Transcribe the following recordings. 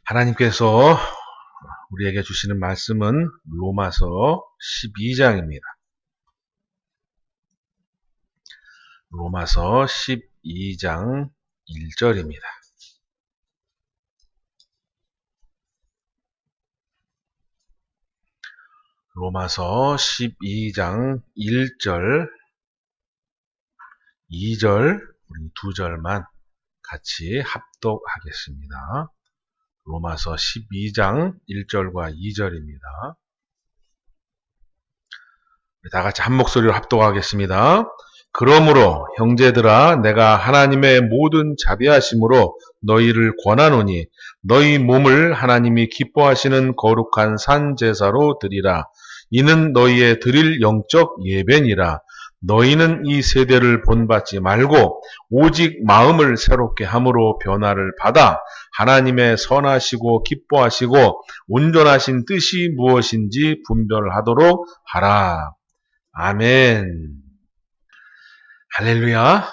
하나님께서 우리에게 주시는 말씀은 로마서 12장입니다. 로마서 12장 1절입니다. 로마서 12장 1절, 2절, 우리 두 절만 같이 합독하겠습니다. 로마서 12장 1절과 2절입니다. 다 같이 한 목소리로 합독하겠습니다. 그러므로 형제들아 내가 하나님의 모든 자비하심으로 너희를 권하노니 너희 몸을 하나님이 기뻐하시는 거룩한 산 제사로 드리라. 이는 너희의 드릴 영적 예배니라. 너희는 이 세대를 본받지 말고 오직 마음을 새롭게 함으로 변화를 받아 하나님의 선하시고 기뻐하시고 온전하신 뜻이 무엇인지 분별하도록 하라. 아멘. 할렐루야.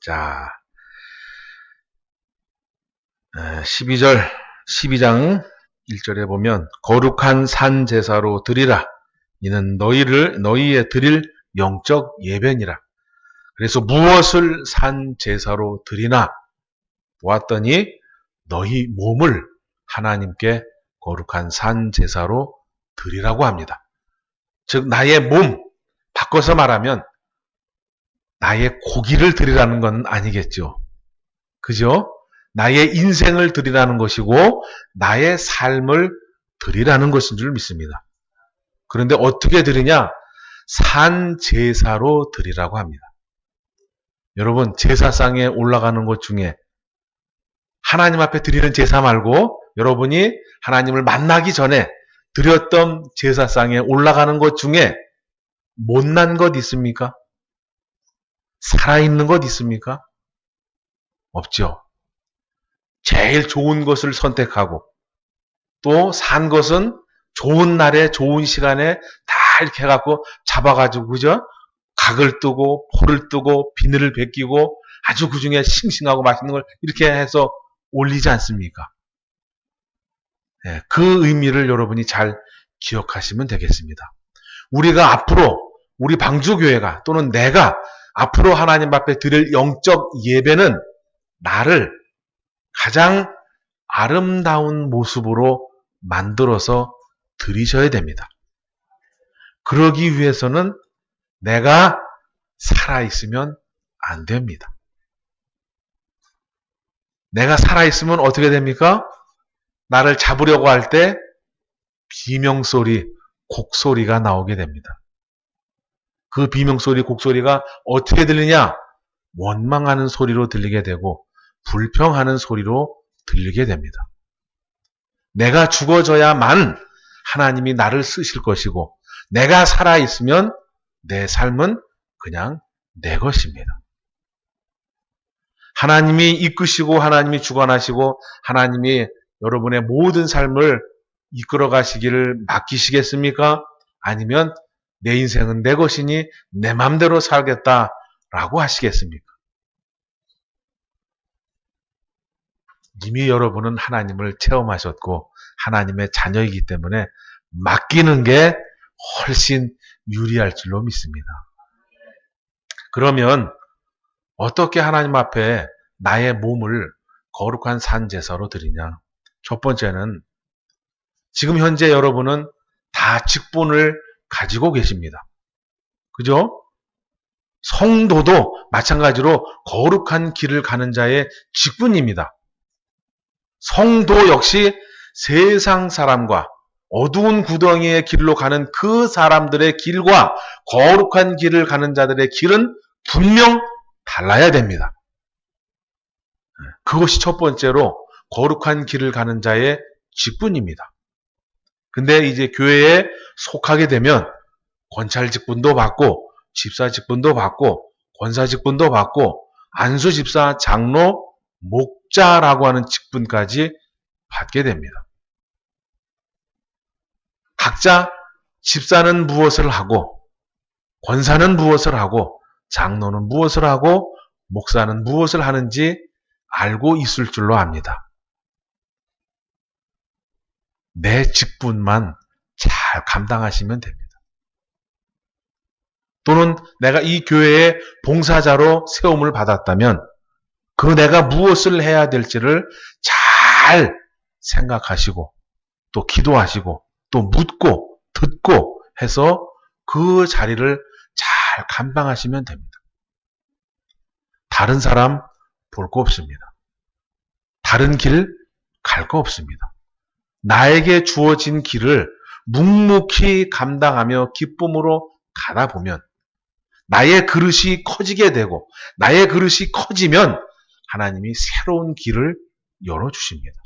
자, 12장 1절에 보면 거룩한 산 제사로 드리라. 이는 너희의 드릴 영적 예배니라. 그래서 무엇을 산 제사로 드리나 보았더니 너희 몸을 하나님께 거룩한 산 제사로 드리라고 합니다. 즉 나의 몸, 바꿔서 말하면 나의 고기를 드리라는 건 아니겠죠. 그죠? 나의 인생을 드리라는 것이고 나의 삶을 드리라는 것인 줄 믿습니다. 그런데 어떻게 드리냐? 산 제사로 드리라고 합니다. 여러분, 제사상에 올라가는 것 중에 하나님 앞에 드리는 제사 말고 여러분이 하나님을 만나기 전에 드렸던 제사상에 올라가는 것 중에 못난 것 있습니까? 살아있는 것 있습니까? 없죠. 제일 좋은 것을 선택하고 또 산 것은 좋은 날에 좋은 시간에 다 이렇게 해갖고 잡아가지고 그죠? 각을 뜨고 포를 뜨고 비늘을 벗기고 아주 그 중에 싱싱하고 맛있는 걸 이렇게 해서 올리지 않습니까? 네, 그 의미를 여러분이 잘 기억하시면 되겠습니다. 우리가 앞으로 우리 방주교회가 또는 내가 앞으로 하나님 앞에 드릴 영적 예배는 나를 가장 아름다운 모습으로 만들어서 드리셔야 됩니다. 그러기 위해서는 내가 살아있으면 안 됩니다. 내가 살아있으면 어떻게 됩니까? 나를 잡으려고 할 때 비명소리, 곡소리가 나오게 됩니다. 그 비명소리, 곡소리가 어떻게 들리냐? 원망하는 소리로 들리게 되고 불평하는 소리로 들리게 됩니다. 내가 죽어져야만 하나님이 나를 쓰실 것이고 내가 살아있으면 내 삶은 그냥 내 것입니다. 하나님이 이끄시고 하나님이 주관하시고 하나님이 여러분의 모든 삶을 이끌어 가시기를 맡기시겠습니까? 아니면 내 인생은 내 것이니 내 맘대로 살겠다라고 하시겠습니까? 이미 여러분은 하나님을 체험하셨고 하나님의 자녀이기 때문에 맡기는 게 훨씬 유리할 줄로 믿습니다. 그러면 어떻게 하나님 앞에 나의 몸을 거룩한 산 제사로 드리냐? 첫 번째는 지금 현재 여러분은 다 직분을 가지고 계십니다. 그죠? 성도도 마찬가지로 거룩한 길을 가는 자의 직분입니다. 성도 역시 세상 사람과 어두운 구덩이의 길로 가는 그 사람들의 길과 거룩한 길을 가는 자들의 길은 분명 달라야 됩니다. 그것이 첫 번째로 거룩한 길을 가는 자의 직분입니다. 근데 이제 교회에 속하게 되면 권찰 직분도 받고 집사 직분도 받고 권사 직분도 받고 안수 집사, 장로, 목자라고 하는 직분까지 받게 됩니다. 각자 집사는 무엇을 하고 권사는 무엇을 하고 장로는 무엇을 하고 목사는 무엇을 하는지 알고 있을 줄로 압니다. 내 직분만 잘 감당하시면 됩니다. 또는 내가 이 교회의 봉사자로 세움을 받았다면 그 내가 무엇을 해야 될지를 잘 생각하시고 또 기도하시고 또 묻고 듣고 해서 그 자리를 잘 감당하시면 됩니다. 다른 사람 볼 거 없습니다. 다른 길 갈 거 없습니다. 나에게 주어진 길을 묵묵히 감당하며 기쁨으로 가다 보면 나의 그릇이 커지게 되고 나의 그릇이 커지면 하나님이 새로운 길을 열어주십니다.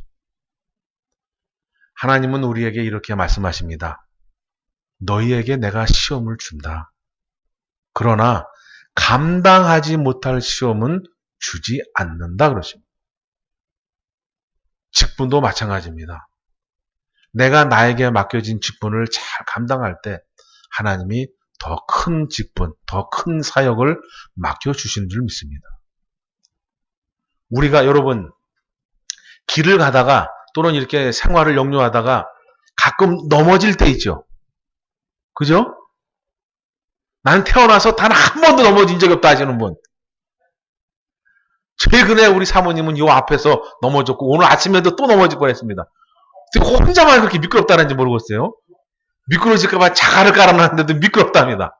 하나님은 우리에게 이렇게 말씀하십니다. 너희에게 내가 시험을 준다. 그러나 감당하지 못할 시험은 주지 않는다 그러십니다. 직분도 마찬가지입니다. 내가 나에게 맡겨진 직분을 잘 감당할 때 하나님이 더 큰 직분, 더 큰 사역을 맡겨주시는 줄 믿습니다. 우리가 여러분 길을 가다가 또는 이렇게 생활을 영유하다가 가끔 넘어질 때 있죠. 그죠? 난 태어나서 단 한 번도 넘어진 적이 없다 하시는 분. 최근에 우리 사모님은 이 앞에서 넘어졌고 오늘 아침에도 또 넘어질 뻔했습니다. 혼자만 그렇게 미끄럽다는지 모르겠어요. 미끄러질까봐 자갈을 깔아놨는데도 미끄럽답니다.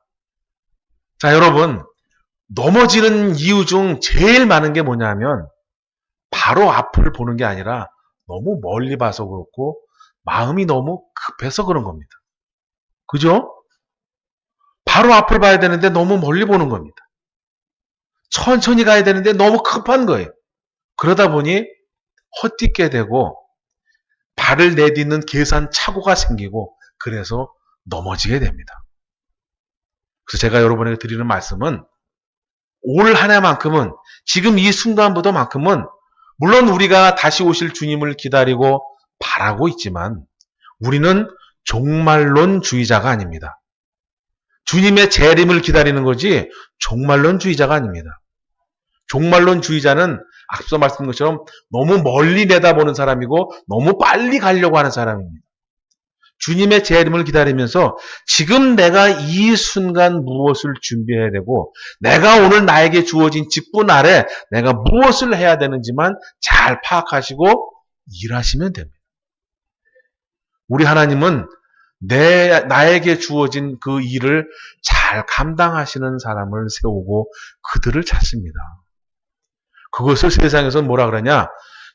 자, 여러분 넘어지는 이유 중 제일 많은 게 뭐냐면 바로 앞을 보는 게 아니라 너무 멀리 봐서 그렇고 마음이 너무 급해서 그런 겁니다. 그죠? 바로 앞을 봐야 되는데 너무 멀리 보는 겁니다. 천천히 가야 되는데 너무 급한 거예요. 그러다 보니 헛디게 되고 발을 내딛는 계산착오가 생기고 그래서 넘어지게 됩니다. 그래서 제가 여러분에게 드리는 말씀은 올 한 해만큼은 지금 이 순간부터만큼은 물론 우리가 다시 오실 주님을 기다리고 바라고 있지만 우리는 종말론주의자가 아닙니다. 주님의 재림을 기다리는 거지 종말론주의자가 아닙니다. 종말론주의자는 앞서 말씀드린 것처럼 너무 멀리 내다보는 사람이고 너무 빨리 가려고 하는 사람입니다. 주님의 재림을 기다리면서 지금 내가 이 순간 무엇을 준비해야 되고 내가 오늘 나에게 주어진 직분 아래 내가 무엇을 해야 되는지만 잘 파악하시고 일하시면 됩니다. 우리 하나님은 나에게 주어진 그 일을 잘 감당하시는 사람을 세우고 그들을 찾습니다. 그것을 세상에서는 뭐라 그러냐?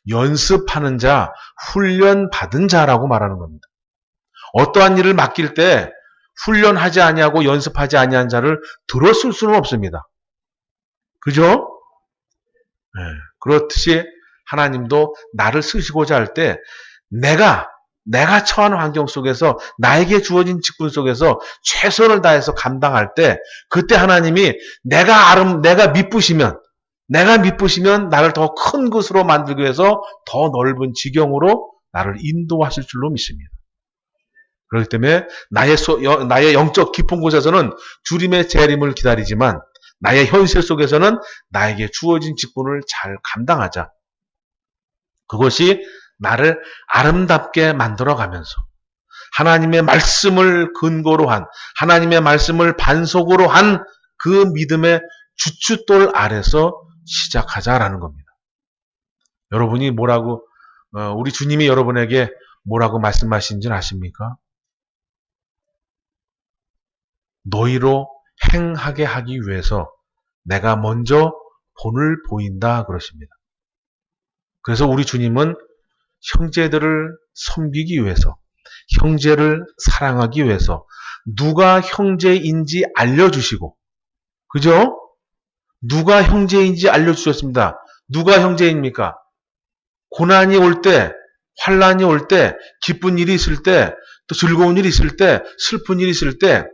연습하는 자, 훈련 받은 자라고 말하는 겁니다. 어떠한 일을 맡길 때 훈련하지 아니하고 연습하지 아니한 자를 들어쓸 수는 없습니다. 그죠? 네. 그렇듯이 하나님도 나를 쓰시고자 할 때 내가 처한 환경 속에서 나에게 주어진 직분 속에서 최선을 다해서 감당할 때 그때 하나님이 내가 미쁘시면 나를 더 큰 것으로 만들기 위해서 더 넓은 지경으로 나를 인도하실 줄로 믿습니다. 그렇기 때문에 나의 영적 깊은 곳에서는 주님의 재림을 기다리지만 나의 현실 속에서는 나에게 주어진 직분을 잘 감당하자. 그것이 나를 아름답게 만들어가면서 하나님의 말씀을 근거로 한 하나님의 말씀을 반석으로 한 그 믿음의 주춧돌 아래서 시작하자라는 겁니다. 여러분이 우리 주님이 여러분에게 뭐라고 말씀하신지는 아십니까? 너희로 행하게 하기 위해서 내가 먼저 본을 보인다 그러십니다. 그래서 우리 주님은 형제들을 섬기기 위해서, 형제를 사랑하기 위해서 누가 형제인지 알려주시고, 그죠? 누가 형제인지 알려주셨습니다. 누가 형제입니까? 고난이 올 때, 환난이 올 때, 기쁜 일이 있을 때, 또 즐거운 일이 있을 때, 슬픈 일이 있을 때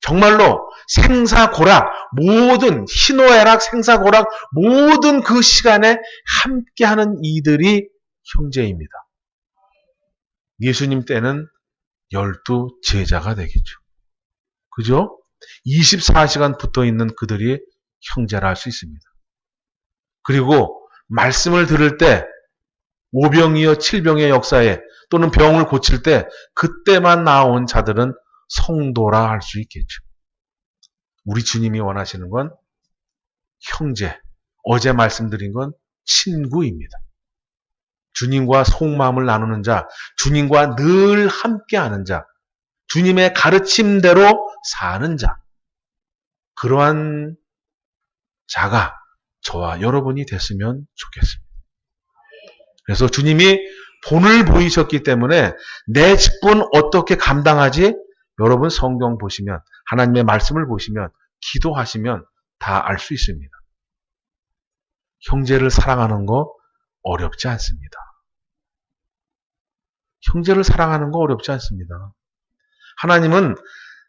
정말로 생사고락, 모든 희노애락, 생사고락, 모든 그 시간에 함께하는 이들이 형제입니다. 예수님 때는 12 제자가 되겠죠. 그죠? 24시간 붙어 있는 그들이 형제라 할 수 있습니다. 그리고 말씀을 들을 때 오병이어 칠병의 역사에 또는 병을 고칠 때 그때만 나온 자들은 성도라 할 수 있겠죠. 우리 주님이 원하시는 건 형제, 어제 말씀드린 건 친구입니다. 주님과 속마음을 나누는 자, 주님과 늘 함께하는 자, 주님의 가르침대로 사는 자, 그러한 자가 저와 여러분이 됐으면 좋겠습니다. 그래서 주님이 본을 보이셨기 때문에 내 직분 어떻게 감당하지? 여러분 성경 보시면, 하나님의 말씀을 보시면, 기도하시면 다 알 수 있습니다. 형제를 사랑하는 거 어렵지 않습니다. 형제를 사랑하는 거 어렵지 않습니다. 하나님은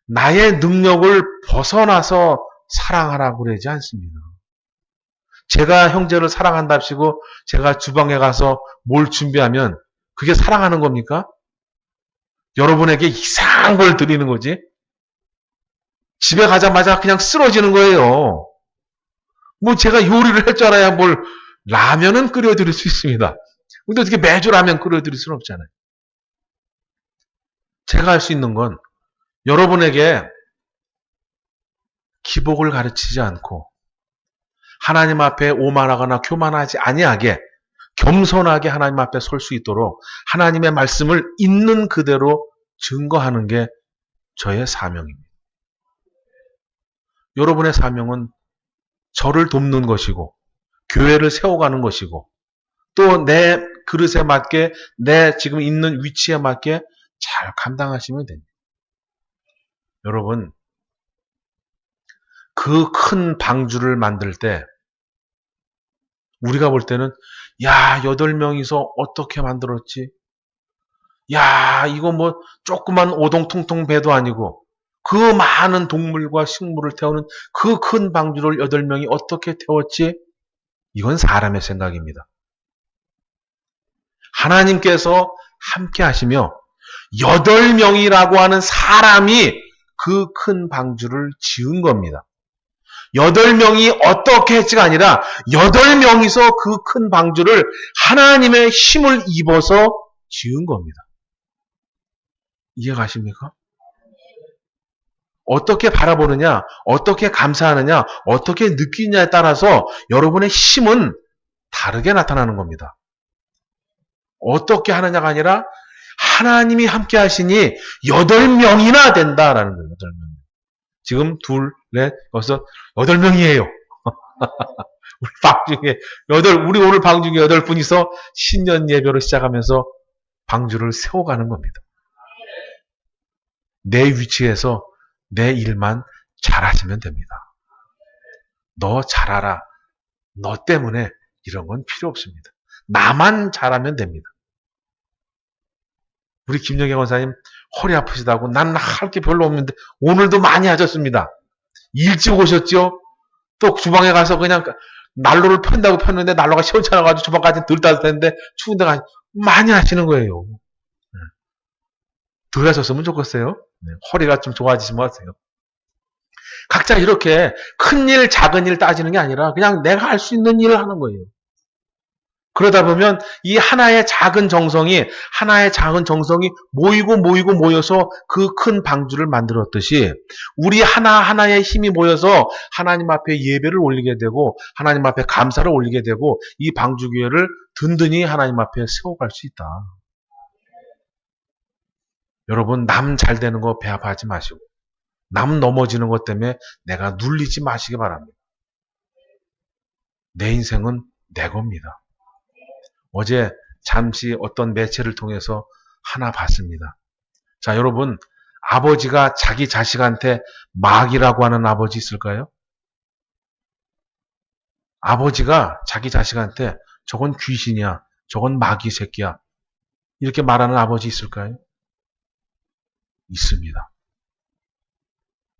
나의 능력을 벗어나서 사랑하라고 그러지 않습니다. 제가 형제를 사랑한답시고 제가 주방에 가서 뭘 준비하면 그게 사랑하는 겁니까? 여러분에게 이상한 걸 드리는 거지. 집에 가자마자 그냥 쓰러지는 거예요. 뭐 제가 요리를 할 줄 알아야 뭘 라면은 끓여드릴 수 있습니다. 근데 어떻게 매주 라면 끓여드릴 수는 없잖아요. 제가 할 수 있는 건 여러분에게 기복을 가르치지 않고 하나님 앞에 오만하거나 교만하지 아니하게 겸손하게 하나님 앞에 설 수 있도록 하나님의 말씀을 있는 그대로 증거하는 게 저의 사명입니다. 여러분의 사명은 저를 돕는 것이고 교회를 세워가는 것이고 또 내 그릇에 맞게 내 지금 있는 위치에 맞게 잘 감당하시면 됩니다. 여러분 그 큰 방주를 만들 때 우리가 볼 때는 야 8명이서 어떻게 만들었지? 야 이거 뭐 조그만 오동통통 배도 아니고 그 많은 동물과 식물을 태우는 그 큰 방주를 8명이 어떻게 태웠지? 이건 사람의 생각입니다. 하나님께서 함께 하시며 8명이라고 하는 사람이 그 큰 방주를 지은 겁니다. 8명이 어떻게 했지가 아니라 8명이서 그 큰 방주를 하나님의 힘을 입어서 지은 겁니다. 이해가십니까? 어떻게 바라보느냐, 어떻게 감사하느냐, 어떻게 느끼느냐에 따라서 여러분의 힘은 다르게 나타나는 겁니다. 어떻게 하느냐가 아니라 하나님이 함께 하시니 8명이나 된다라는 거예요. 8명. 지금 둘, 넷, 여섯, 8명이에요. 우리 방중에 우리 오늘 방중에 8분이서 신년 예배로 시작하면서 방주를 세워가는 겁니다. 내 위치에서 내 일만 잘하시면 됩니다. 너 잘하라. 너 때문에 이런 건 필요 없습니다. 나만 잘하면 됩니다. 우리 김영애 권사님 허리 아프시다고 난 할 게 별로 없는데 오늘도 많이 하셨습니다. 일찍 오셨죠? 또 주방에 가서 그냥 난로를 편다고 폈는데 난로가 시원찮아가지고 주방까지 덜 따뜻했는데 추운 데가 많이 하시는 거예요. 덜 하셨으면 좋겠어요. 허리가 좀 좋아지시면 하세요. 각자 이렇게 큰 일, 작은 일 따지는 게 아니라 그냥 내가 할 수 있는 일을 하는 거예요. 그러다 보면 이 하나의 작은 정성이 모여서 그 큰 방주를 만들었듯이 우리 하나하나의 힘이 모여서 하나님 앞에 예배를 올리게 되고 하나님 앞에 감사를 올리게 되고 이 방주교회를 든든히 하나님 앞에 세워갈 수 있다. 여러분 남 잘 되는 거 배합하지 마시고 남 넘어지는 것 때문에 내가 눌리지 마시기 바랍니다. 내 인생은 내 겁니다. 어제 잠시 어떤 매체를 통해서 하나 봤습니다. 자, 여러분, 아버지가 자기 자식한테 마귀라고 하는 아버지 있을까요? 아버지가 자기 자식한테 저건 귀신이야, 저건 마귀 새끼야, 이렇게 말하는 아버지 있을까요? 있습니다.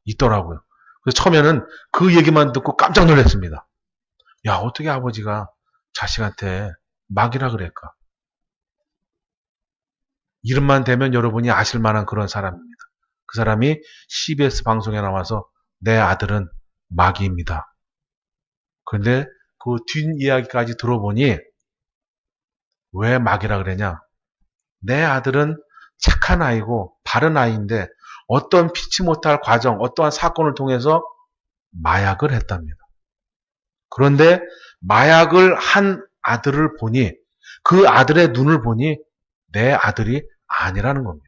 있더라고요. 그래서 처음에는 그 얘기만 듣고 깜짝 놀랐습니다. 야, 어떻게 아버지가 자식한테 마귀라 그럴까? 이름만 대면 여러분이 아실 만한 그런 사람입니다. 그 사람이 CBS 방송에 나와서 내 아들은 마귀입니다. 그런데 그 뒷이야기까지 들어보니 왜 마귀라 그러냐? 내 아들은 착한 아이고 바른 아이인데 어떤 피치 못할 과정, 어떠한 사건을 통해서 마약을 했답니다. 그런데 마약을 한 아들을 보니 그 아들의 눈을 보니 내 아들이 아니라는 겁니다.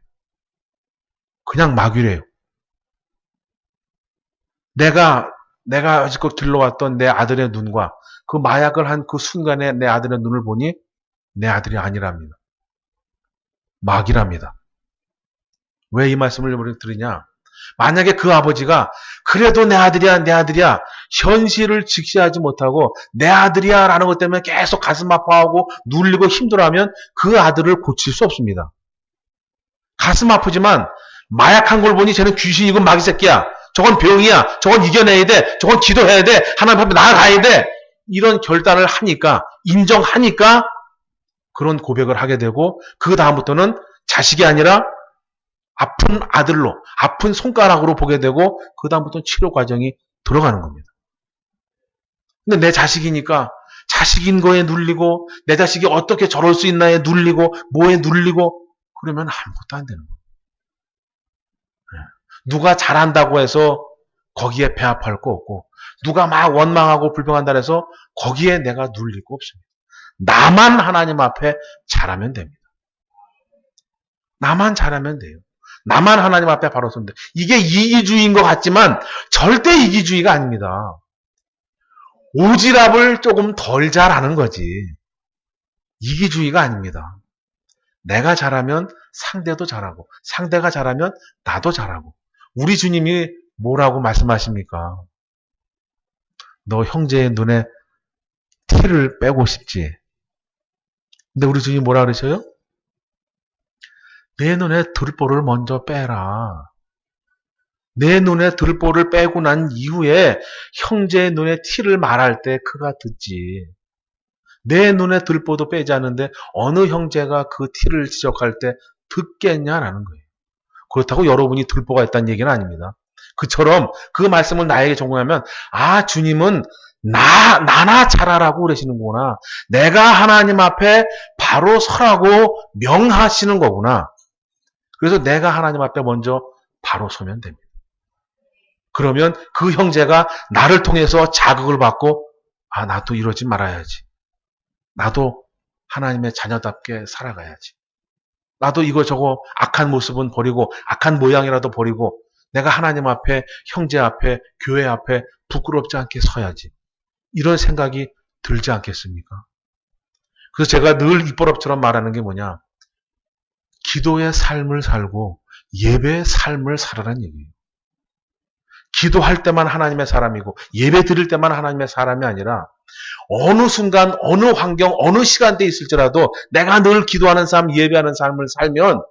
그냥 마귀래요. 내가 여지껏 길러왔던 내 아들의 눈과 그 마약을 한 그 순간에 내 아들의 눈을 보니 내 아들이 아니랍니다. 마귀랍니다. 왜 이 말씀을 드리냐? 만약에 그 아버지가 그래도 내 아들이야, 내 아들이야 현실을 직시하지 못하고 내 아들이야 라는 것 때문에 계속 가슴 아파하고 눌리고 힘들어하면 그 아들을 고칠 수 없습니다. 가슴 아프지만 마약한 걸 보니 쟤는 귀신이고 마귀 새끼야. 저건 병이야. 저건 이겨내야 돼. 저건 기도해야 돼. 하나님 앞에 나아가야 돼. 이런 결단을 하니까, 인정하니까 그런 고백을 하게 되고 그 다음부터는 자식이 아니라 아픈 아들로, 아픈 손가락으로 보게 되고 그 다음부터는 치료 과정이 들어가는 겁니다. 근데 내 자식이니까 자식인 거에 눌리고 내 자식이 어떻게 저럴 수 있나에 눌리고 뭐에 눌리고 그러면 아무것도 안 되는 거예요. 누가 잘한다고 해서 거기에 배합할 거 없고 누가 막 원망하고 불평한다 해서 거기에 내가 눌릴 거 없습니다. 나만 하나님 앞에 잘하면 됩니다. 나만 잘하면 돼요. 나만 하나님 앞에 바로 서면 돼요. 이게 이기주의인 것 같지만 절대 이기주의가 아닙니다. 오지랖을 조금 덜 잘하는 거지. 이기주의가 아닙니다. 내가 잘하면 상대도 잘하고 상대가 잘하면 나도 잘하고 우리 주님이 뭐라고 말씀하십니까? 너 형제의 눈에 티를 빼고 싶지. 근데 우리 주님이 뭐라 그러셔요? 내 눈에 들보를 먼저 빼라. 내 눈에 들보를 빼고 난 이후에 형제의 눈에 티를 말할 때 그가 듣지. 내 눈에 들보도 빼지 않는데 어느 형제가 그 티를 지적할 때 듣겠냐라는 거예요. 그렇다고 여러분이 들보가 있다는 얘기는 아닙니다. 그처럼 그 말씀을 나에게 적용하면 아 주님은 나나 잘하라고 그러시는구나. 내가 하나님 앞에 바로 서라고 명하시는 거구나. 그래서 내가 하나님 앞에 먼저 바로 서면 됩니다. 그러면 그 형제가 나를 통해서 자극을 받고 아 나도 이러지 말아야지. 나도 하나님의 자녀답게 살아가야지. 나도 이거저거 악한 모습은 버리고 악한 모양이라도 버리고 내가 하나님 앞에 형제 앞에 교회 앞에 부끄럽지 않게 서야지. 이런 생각이 들지 않겠습니까? 그래서 제가 늘 입버릇처럼 말하는 게 뭐냐. 기도의 삶을 살고 예배의 삶을 살아라는 얘기예요. 기도할 때만 하나님의 사람이고 예배 드릴 때만 하나님의 사람이 아니라 어느 순간 어느 환경 어느 시간대에 있을지라도 내가 늘 기도하는 삶 예배하는 삶을 살면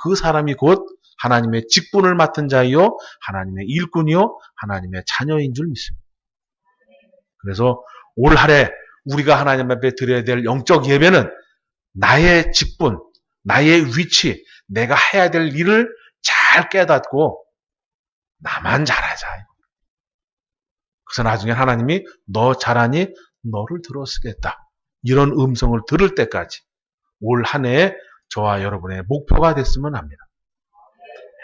그 사람이 곧 하나님의 직분을 맡은 자이요 하나님의 일꾼이요 하나님의 자녀인 줄 믿습니다. 그래서 올 한해 우리가 하나님 앞에 드려야 될 영적 예배는 나의 직분, 나의 위치, 내가 해야 될 일을 잘 깨닫고 나만 잘하자. 그래서 나중에 하나님이 너 잘하니 너를 들어 쓰겠다. 이런 음성을 들을 때까지 올 한 해에 저와 여러분의 목표가 됐으면 합니다.